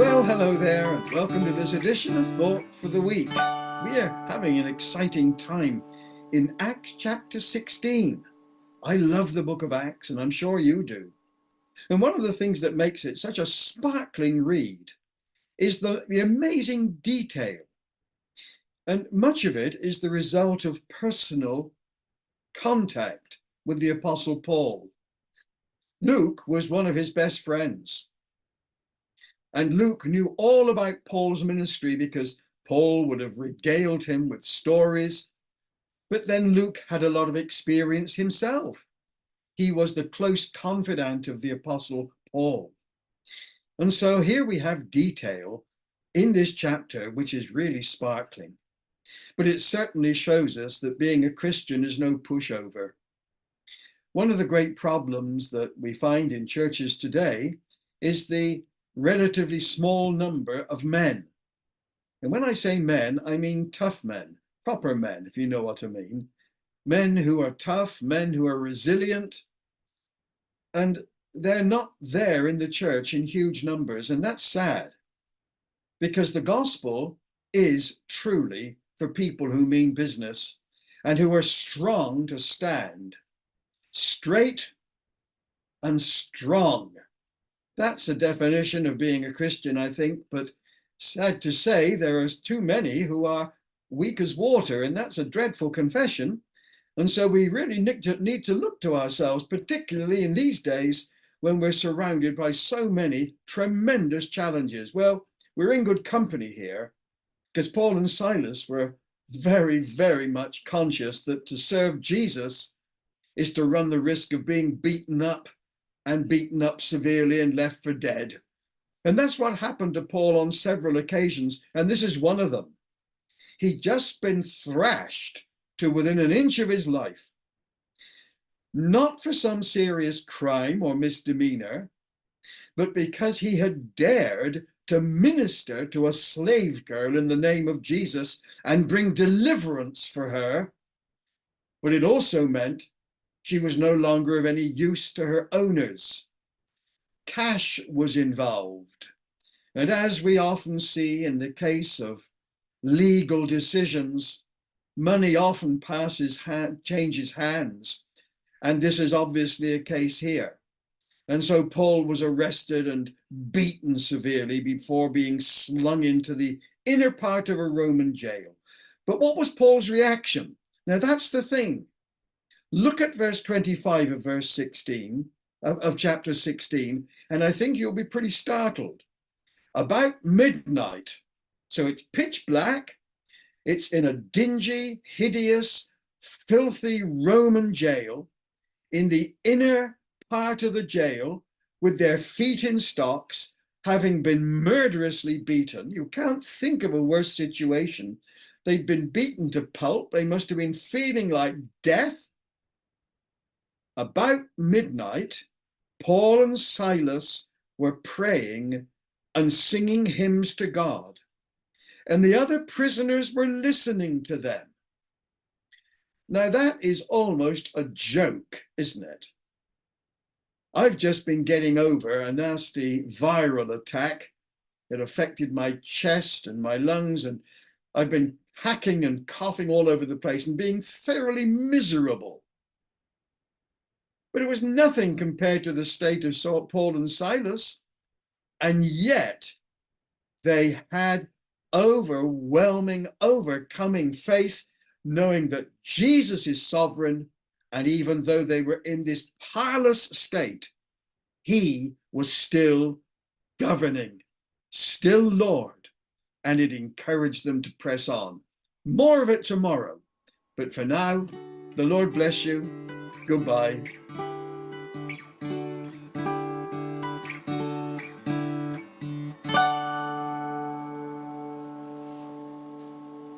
Well, hello there, and welcome to this edition of Thought for the Week. We are having an exciting time in Acts chapter 16. I love the book of Acts, and I'm sure you do. And one of the things that makes it such a sparkling read is the amazing detail. And much of it is the result of personal contact with the Apostle Paul. Luke was one of his best friends. And Luke knew all about Paul's ministry because Paul would have regaled him with stories. But then Luke had a lot of experience himself. He was the close confidant of the Apostle Paul. And so here we have detail in this chapter, which is really sparkling. But it certainly shows us that being a Christian is no pushover. One of the great problems that we find in churches today is the relatively small number of men. And when I say men, I mean tough men, proper men, if you know what I mean. Men who are tough, men who are resilient, and they're not there in the church in huge numbers. And that's sad, because the gospel is truly for people who mean business and who are strong to stand, straight and strong. That's a definition of being a Christian, I think, but sad to say, there are too many who are weak as water, and that's a dreadful confession. And so we really need to look to ourselves, particularly in these days when we're surrounded by so many tremendous challenges. Well, we're in good company here, because Paul and Silas were very, very much conscious that to serve Jesus is to run the risk of being beaten up severely and left for dead. And that's what happened to Paul on several occasions, and this is one of them. He'd just been thrashed to within an inch of his life, not for some serious crime or misdemeanor, but because he had dared to minister to a slave girl in the name of Jesus and bring deliverance for her. But it also meant she was no longer of any use to her owners. Cash was involved. And as we often see in the case of legal decisions, money often changes hands. And this is obviously a case here. And so Paul was arrested and beaten severely before being slung into the inner part of a Roman jail. But what was Paul's reaction? Now that's the thing. Look at verse 25 of verse 16, of chapter 16, and I think you'll be pretty startled. About midnight, so it's pitch black, it's in a dingy, hideous, filthy Roman jail, in the inner part of the jail, with their feet in stocks, having been murderously beaten. You can't think of a worse situation. They'd been beaten to pulp. They must have been feeling like death. About midnight, Paul and Silas were praying and singing hymns to God, and the other prisoners were listening to them. Now that is almost a joke, isn't it? I've just been getting over a nasty viral attack that affected my chest and my lungs, and I've been hacking and coughing all over the place and being thoroughly miserable. But it was nothing compared to the state of Paul and Silas. And yet they had overwhelming, overcoming faith, knowing that Jesus is sovereign. And even though they were in this powerless state, he was still governing, still Lord. And it encouraged them to press on. More of it tomorrow. But for now, the Lord bless you. Goodbye.